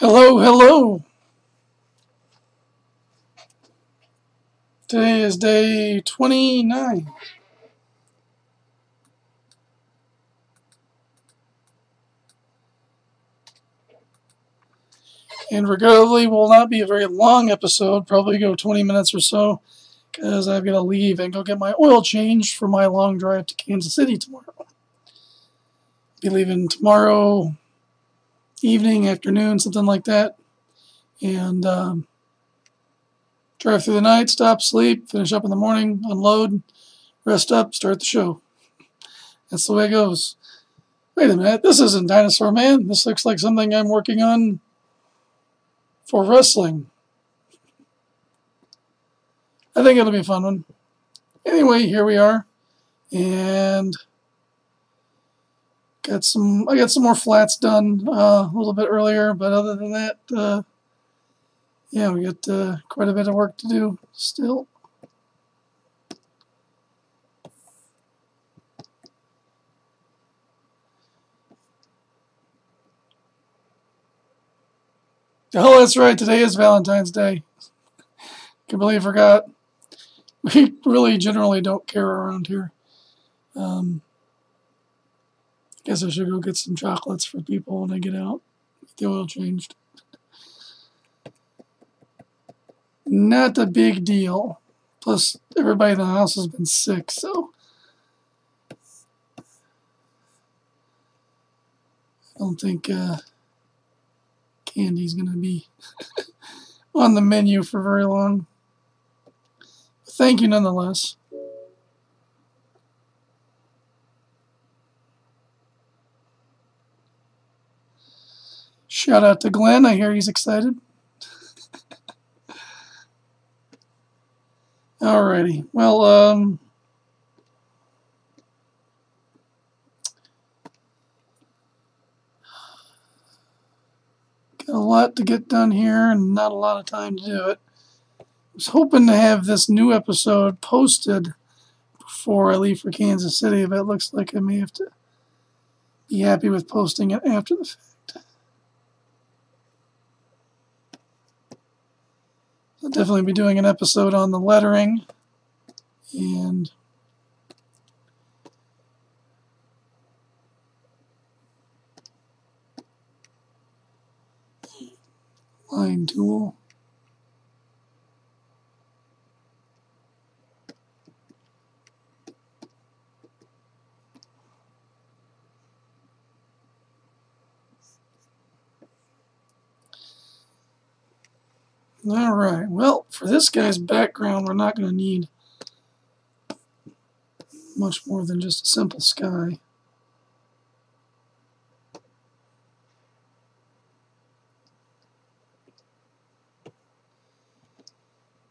Hello, hello. Today is day 29. And regrettably will not be a very long episode, probably go 20 minutes or so, because I've got to leave and go get my oil changed for my long drive to Kansas City tomorrow. Be leaving tomorrow evening, afternoon, something like that. And drive through the night, stop, sleep, finish up in the morning, unload, rest up, start the show. That's the way it goes. Wait a minute, this isn't Dinosaur Man. This looks like something I'm working on for wrestling. I think it'll be a fun one. Anyway, here we are. And I got some more flats done a little bit earlier, but other than that, yeah, we got quite a bit of work to do still. Oh, that's right. Today is Valentine's Day. Completely forgot. We really generally don't care around here. Guess I should go get some chocolates for people when I get out. Get the oil changed. Not a big deal. Plus, everybody in the house has been sick, so I don't think candy's going to be on the menu for very long. Thank you nonetheless. Shout out to Glenn. I hear he's excited. Alrighty. Well, got a lot to get done here and not a lot of time to do it. I was hoping to have this new episode posted before I leave for Kansas City, but it looks like I may have to be happy with posting it after the fact. I'll definitely be doing an episode on the lettering and line tool. Alright, well, for this guy's background, we're not going to need much more than just a simple sky.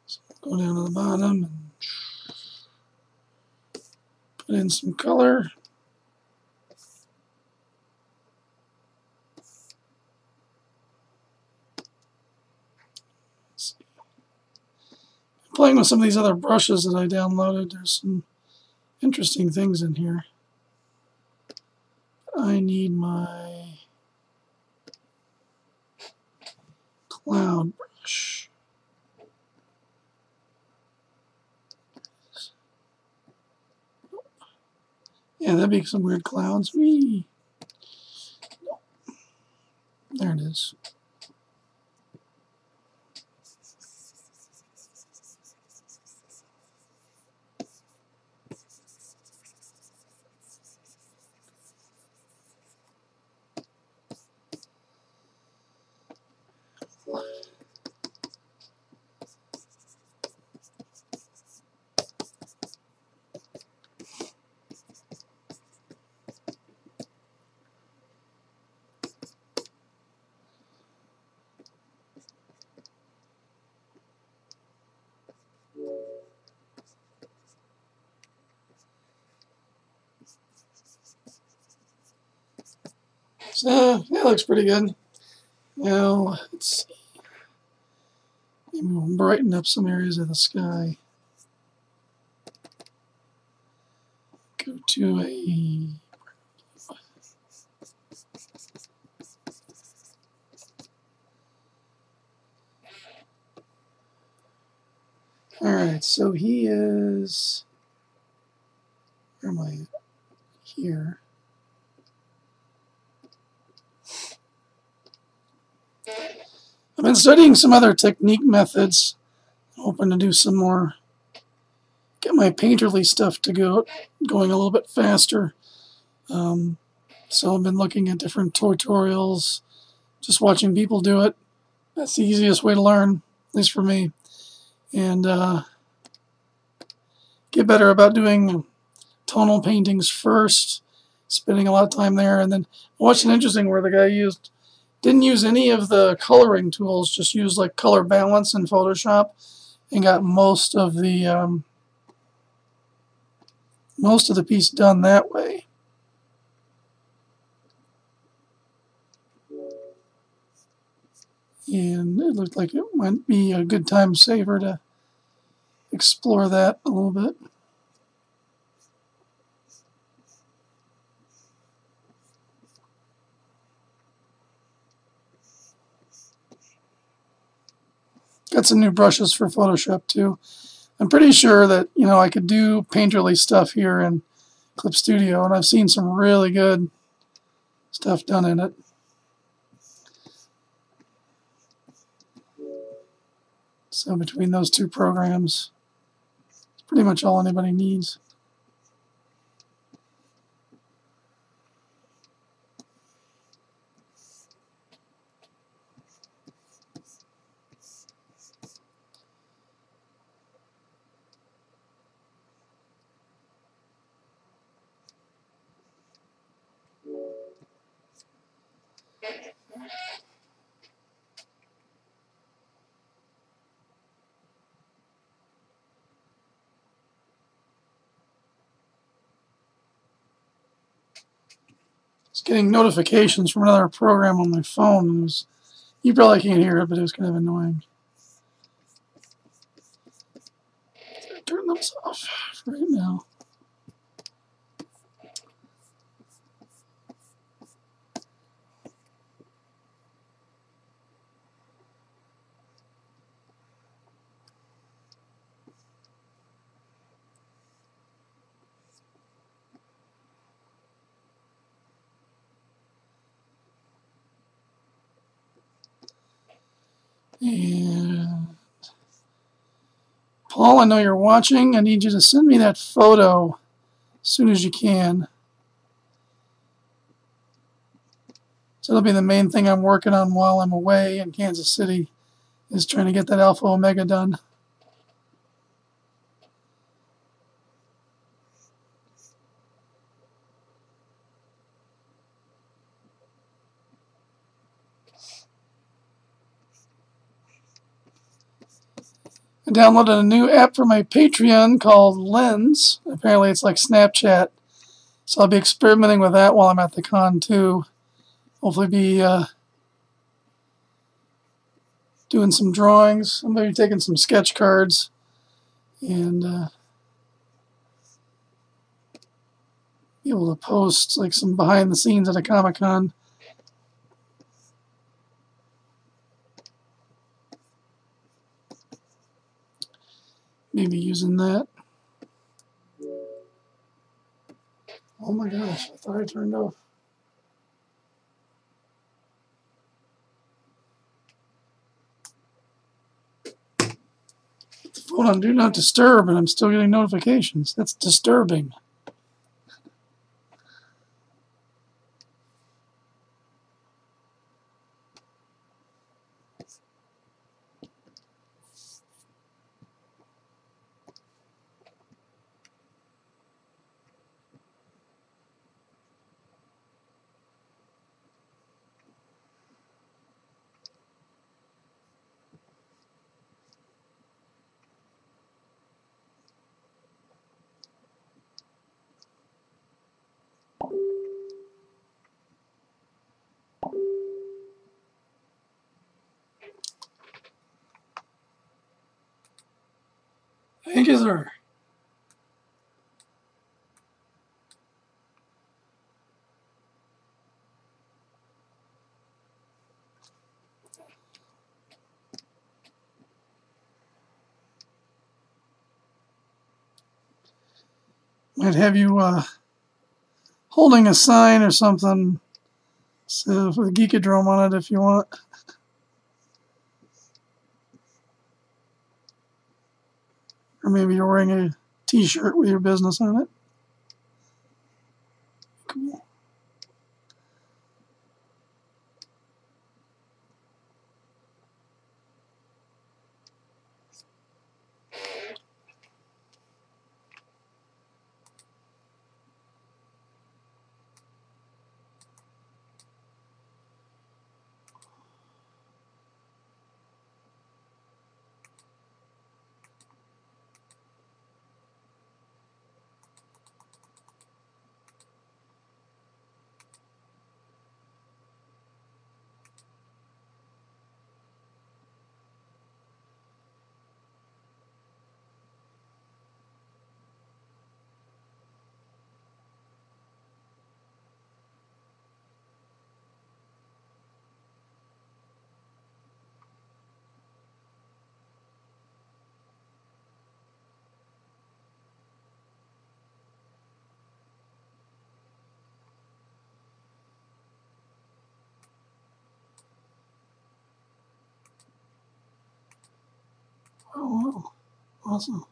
So go down to the bottom and put in some color. Playing with some of these other brushes that I downloaded, there's some interesting things in here. I need my cloud brush. Yeah, that'd be some weird clouds. Whee! There it is. So, that looks pretty good. Now, let's see. Maybe we'll brighten up some areas of the sky. Go to a... Alright, so he is... Where am I? Here. I've been studying some other technique methods. I'm hoping to do some more. Get my painterly stuff to going a little bit faster. So I've been looking at different tutorials, just watching people do it. That's the easiest way to learn, at least for me. And get better about doing tonal paintings first, spending a lot of time there. And then I watched an interesting where the guy didn't use any of the coloring tools, just used like color balance in Photoshop, and got most of the piece done that way. And it looked like it might be a good time saver to explore that a little bit. Got some new brushes for Photoshop too. I'm pretty sure that, you know, I could do painterly stuff here in Clip Studio, and I've seen some really good stuff done in it. So between those two programs, it's pretty much all anybody needs. Getting notifications from another program on my phone. You probably can't hear it, but it was kind of annoying. Turn those off right now. And Paul, I know you're watching. I need you to send me that photo as soon as you can. So that'll be the main thing I'm working on while I'm away in Kansas City, is trying to get that Alpha Omega done. I downloaded a new app for my Patreon called Lens. Apparently it's like Snapchat. So I'll be experimenting with that while I'm at the con too. Hopefully be doing some drawings. I'm going to be taking some sketch cards and be able to post like some behind the scenes at a Comic-Con. Maybe using that. Oh my gosh, I thought I turned off. The phone on Do Not Disturb and I'm still getting notifications. That's disturbing. Thank you, sir. Might have you holding a sign or something, so with a Geekadrome on it if you want. Or maybe you're wearing a t-shirt with your business on it. Cool. Oh, wow. Awesome.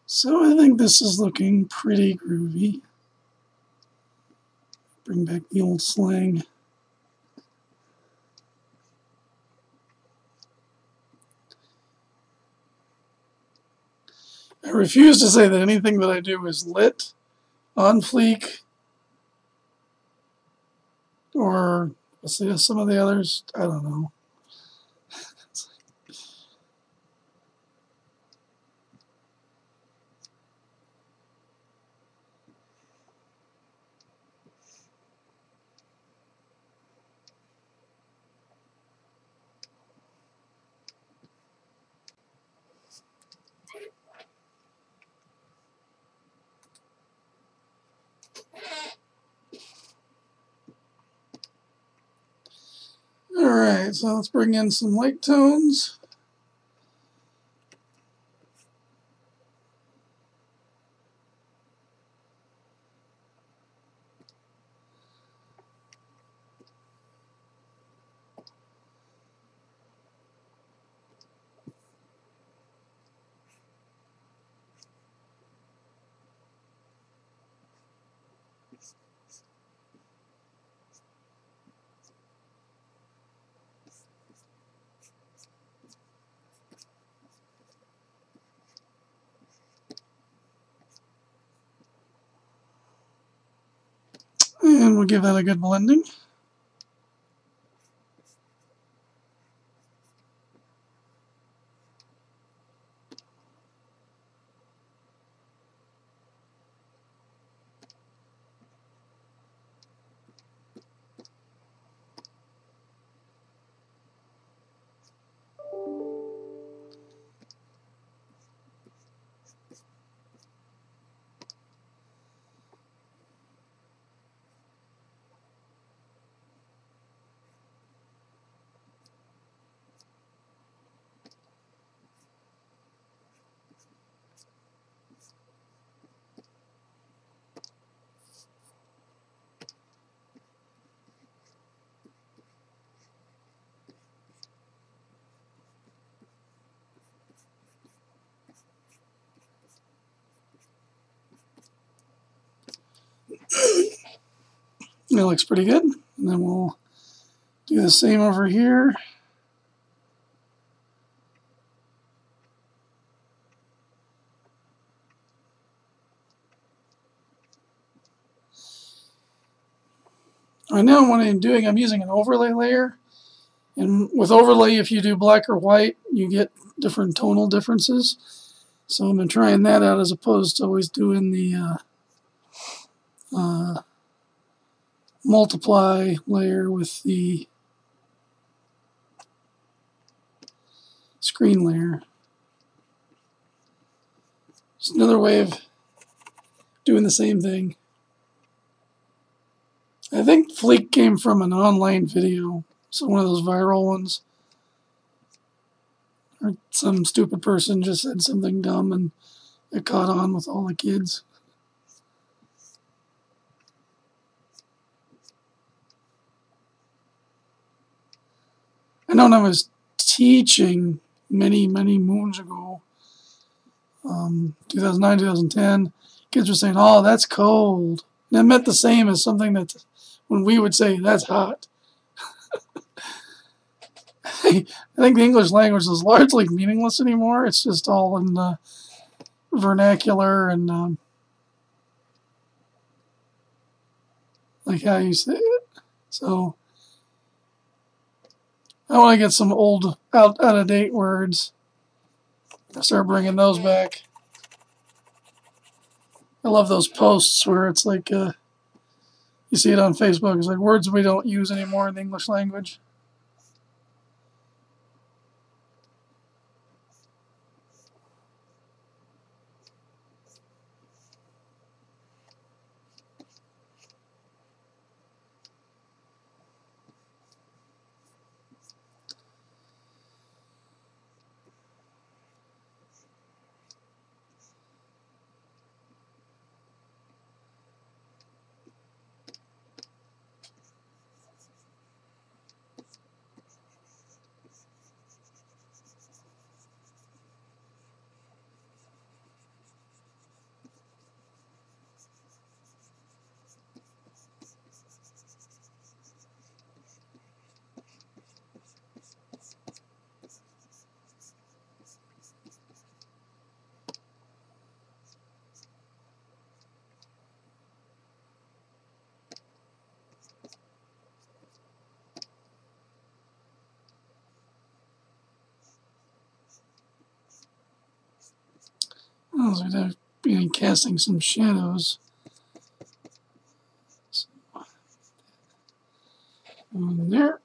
So I think this is looking pretty groovy. Bring back the old slang. I refuse to say that anything that I do is lit, on fleek, or let's see some of the others. I don't know. Alright, so let's bring in some light tones. And we'll give that a good blending. That looks pretty good. And then we'll do the same over here. Right now what I'm doing, I'm using an overlay layer. And with overlay, if you do black or white, you get different tonal differences. So I've been trying that out as opposed to always doing the multiply layer with the screen layer. Just another way of doing the same thing. I think Fleek came from an online video, so one of those viral ones. Or some stupid person just said something dumb and it caught on with all the kids. I know when I was teaching many moons ago, 2009, 2010, kids were saying, "Oh, that's cold." And it meant the same as something that when we would say, "That's hot." I think the English language is largely meaningless anymore. It's just all in vernacular and like how you say it. So I want to get some old, out of date words. Start bringing those back. I love those posts where it's like you see it on Facebook. It's like words we don't use anymore in the English language. Oh, so I've been casting some shadows. On there.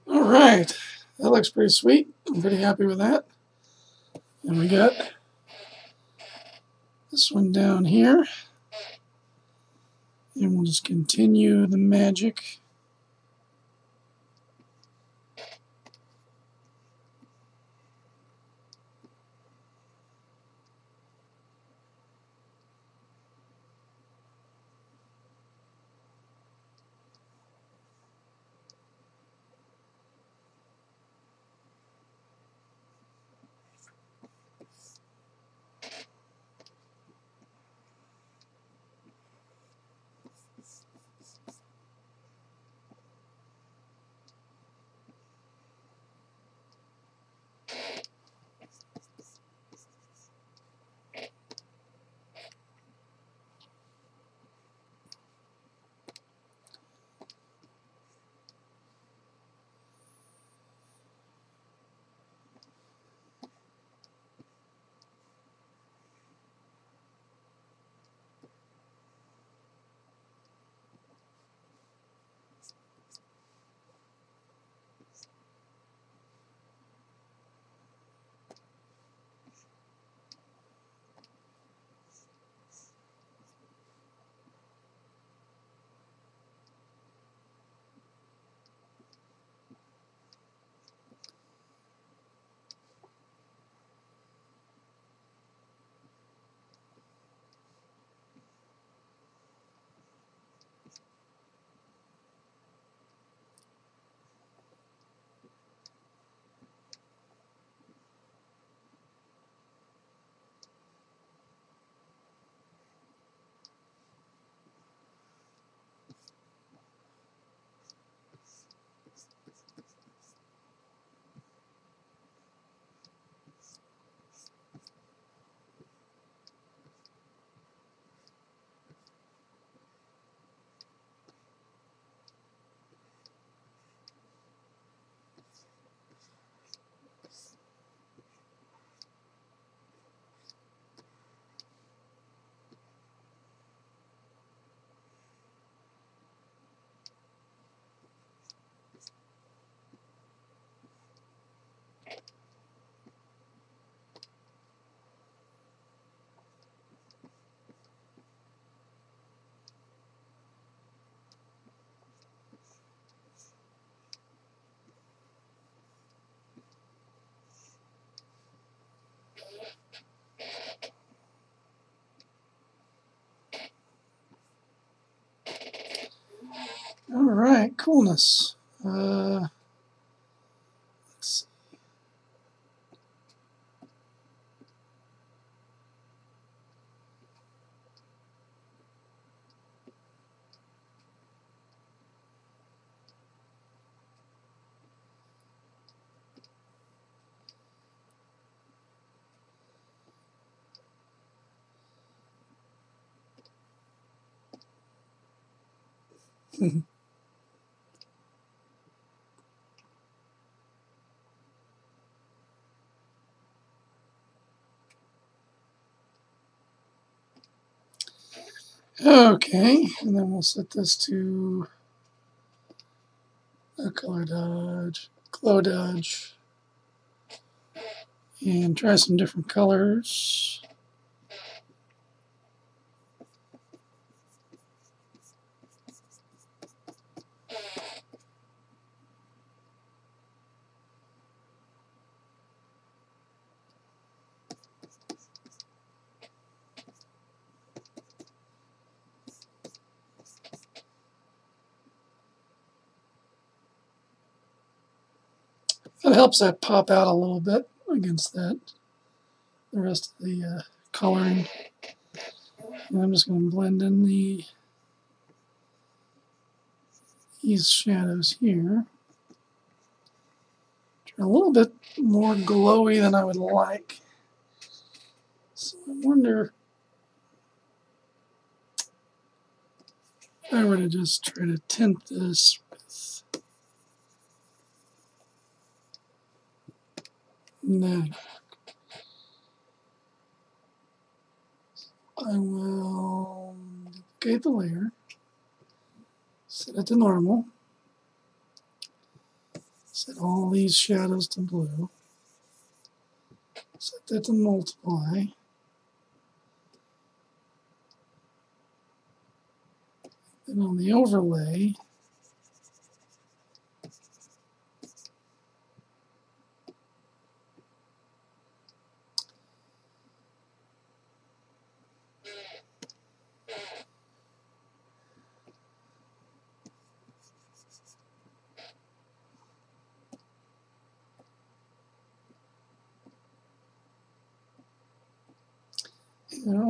All right, that looks pretty sweet. I'm pretty happy with that. And we got this one down here. And we'll just continue the magic. coolness. Let's see. Okay, and then we'll set this to a color dodge, glow dodge, and try some different colors. It helps that pop out a little bit against the rest of the coloring. And I'm just going to blend in these shadows here. They're a little bit more glowy than I would like. So I wonder if I were to just try to tint this with that. I will duplicate the layer, set it to normal, set all these shadows to blue, set that to multiply, then on the overlay,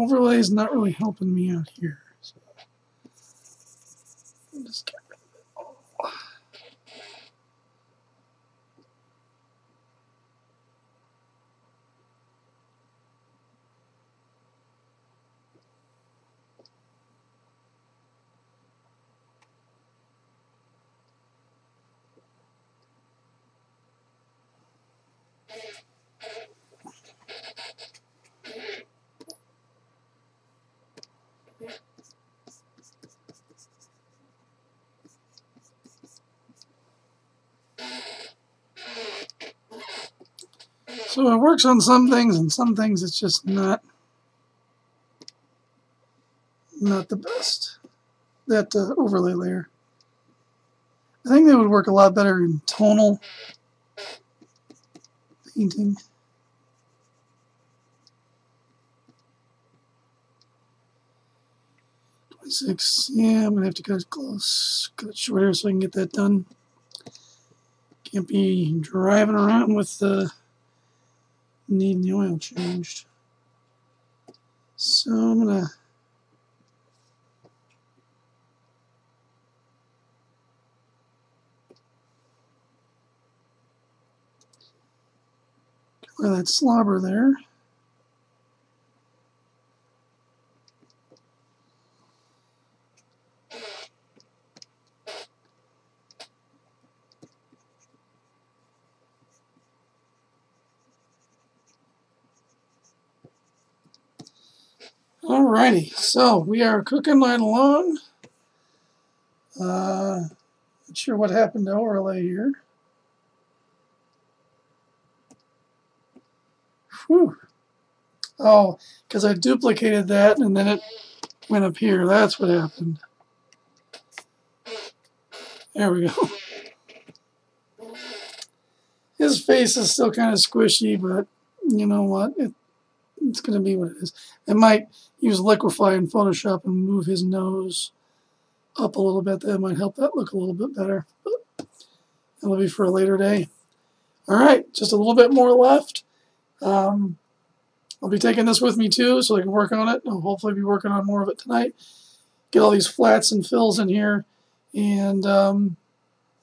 overlay is not really helping me out here. So I'll just get rid of it all. So it works on some things, and some things it's just not the best. That overlay layer. I think that would work a lot better in tonal painting. Yeah, I'm gonna have to cut it close, cut it shorter so I can get that done. Can't be driving around with needing the oil changed. So I'm gonna color that slobber there. Alrighty, so we are cooking right along. Not sure what happened to overlay here. Whew. Oh, because I duplicated that and then it went up here. That's what happened. There we go. His face is still kind of squishy, but you know what? It's going to be what it is. I might use Liquify in Photoshop and move his nose up a little bit. That might help that look a little bit better. But that'll be for a later day. All right, just a little bit more left. I'll be taking this with me too, so I can work on it. I'll hopefully be working on more of it tonight. Get all these flats and fills in here. And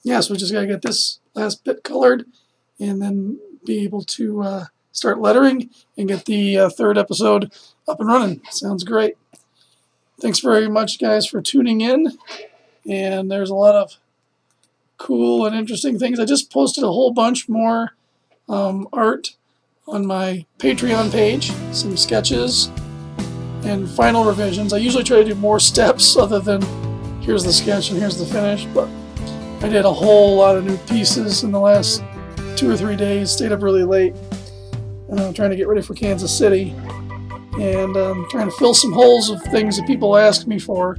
yeah, so we just got to get this last bit colored and then be able to start lettering and get the third episode up and running. Sounds great. Thanks very much, guys, for tuning in. And there's a lot of cool and interesting things. I just posted a whole bunch more art on my Patreon page, some sketches and final revisions. I usually try to do more steps other than here's the sketch and here's the finish, but I did a whole lot of new pieces in the last 2 or 3 days, stayed up really late trying to get ready for Kansas City, and trying to fill some holes of things that people ask me for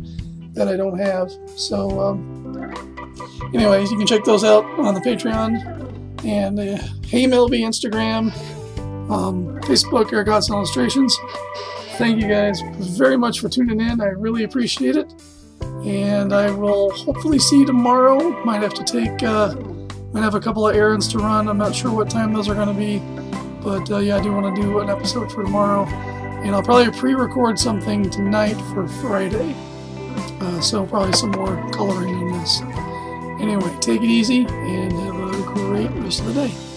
that I don't have. So anyways, you can check those out on the Patreon and Hey Melby Instagram, Facebook, Eric Godson Illustrations. Thank you guys very much for tuning in. I really appreciate it. And I will hopefully see you tomorrow. Might have to take, might have a couple of errands to run. I'm not sure what time those are going to be. But yeah, I do want to do an episode for tomorrow. And I'll probably pre-record something tonight for Friday. So probably some more coloring in this. Anyway, take it easy and have a great rest of the day.